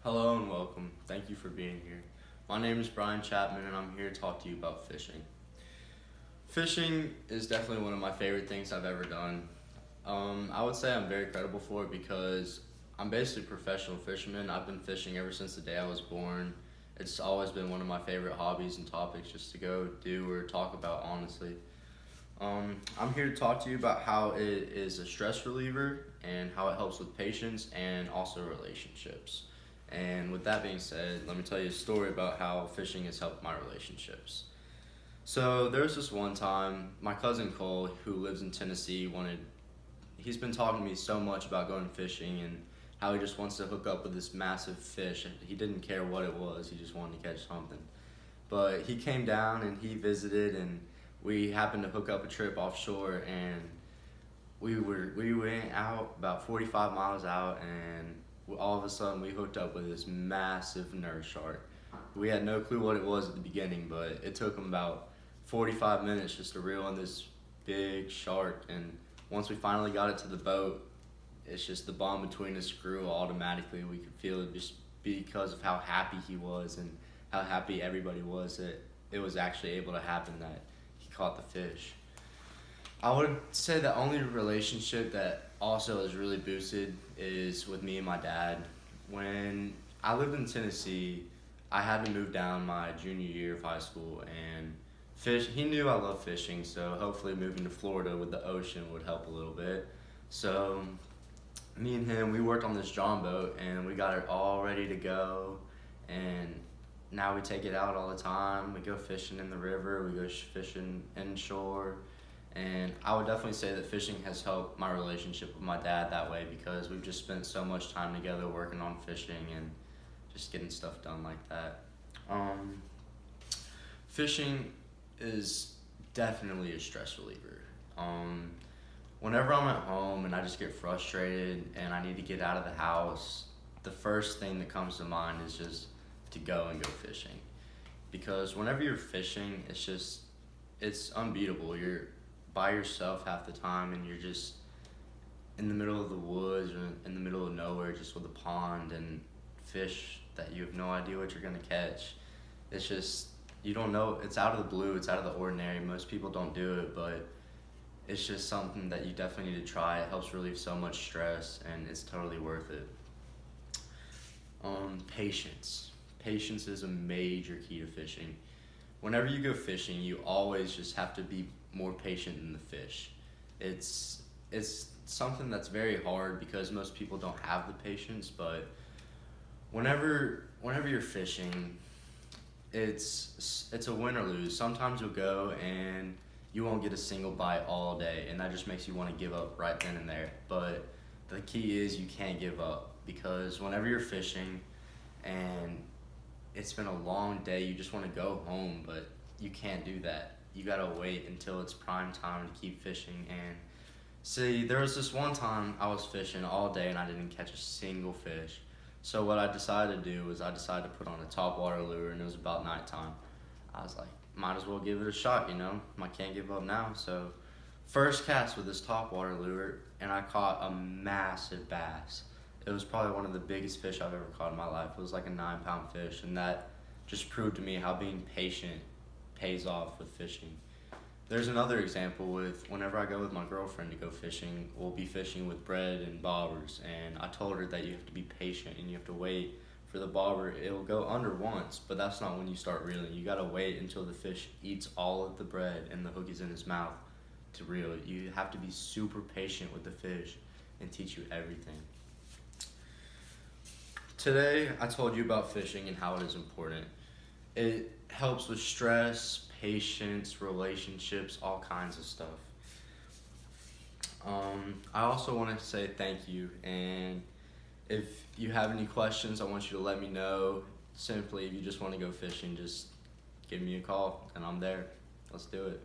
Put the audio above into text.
Hello and welcome. Thank you for being here. My name is Bryan Chapman and I'm here to talk to you about fishing. Fishing is definitely one of my favorite things I've ever done. I would say I'm very credible for it because I'm basically a professional fisherman. I've been fishing ever since the day I was born. It's always been one of my favorite hobbies and topics just to go do or talk about, honestly. I'm here to talk to you about how it is a stress reliever and how it helps with patience and also relationships. And with that being said, let me tell you a story about how fishing has helped my relationships. So there was this one time, my cousin Cole, who lives in Tennessee, he's been talking to me so much about going fishing and how he just wants to hook up with this massive fish. He didn't care what it was, he just wanted to catch something. But he came down and he visited, and we happened to hook up a trip offshore, and we went out about 45 miles out, and all of a sudden we hooked up with this massive nurse shark. We had no clue what it was at the beginning, but it took him about 45 minutes just to reel in this big shark. And once we finally got it to the boat, it's just the bond between us grew automatically. We could feel it just because of how happy he was and how happy everybody was that it was actually able to happen, that he caught the fish. I would say the only relationship that also has really boosted is with me and my dad. When I lived in Tennessee, I had to move down my junior year of high school, and he knew I love fishing, so hopefully moving to Florida with the ocean would help a little bit. So me and him, we worked on this John boat and we got it all ready to go, and now we take it out all the time. We go fishing in the river, we go fishing inshore, and I would definitely say that fishing has helped my relationship with my dad that way, because we've just spent so much time together working on fishing and just getting stuff done like that. Fishing is definitely a stress reliever. Whenever I'm at home and I just get frustrated and I need to get out of the house, the first thing that comes to mind is just to go and go fishing. Because whenever you're fishing, it's unbeatable. You're by yourself half the time, and you're just in the middle of the woods or in the middle of nowhere, just with a pond and fish that you have no idea what you're gonna catch. It's just, you don't know, it's out of the blue, it's out of the ordinary. Most people don't do it, but it's just something that you definitely need to try. It helps relieve so much stress, and it's totally worth it. Patience. Patience is a major key to fishing. Whenever you go fishing, you always just have to be more patient than the fish. It's something that's very hard because most people don't have the patience, but whenever you're fishing, it's a win or lose. Sometimes you'll go and you won't get a single bite all day, and that just makes you want to give up right then and there. But the key is you can't give up, because whenever you're fishing and it's been a long day, you just want to go home, but you can't do that. You gotta wait until it's prime time to keep fishing. And see, there was this one time I was fishing all day and I didn't catch a single fish. So what I decided to do was I decided to put on a topwater lure, and it was about nighttime. I was like, might as well give it a shot, I can't give up now. So first cast with this topwater lure, and I caught a massive bass. It was probably one of the biggest fish I've ever caught in my life. It was like a 9-pound fish, and that just proved to me how being patient pays off with fishing. There's another example with whenever I go with my girlfriend to go fishing, we'll be fishing with bread and bobbers, and I told her that you have to be patient and you have to wait for the bobber. It'll go under once, but that's not when you start reeling. You gotta wait until the fish eats all of the bread and the hook is in his mouth to reel it. You have to be super patient with the fish and teach you everything. Today, I told you about fishing and how it is important. It helps with stress, patience, relationships, all kinds of stuff. I also want to say thank you, and if you have any questions, I want you to let me know. Simply, if you just want to go fishing, just give me a call, and I'm there. Let's do it.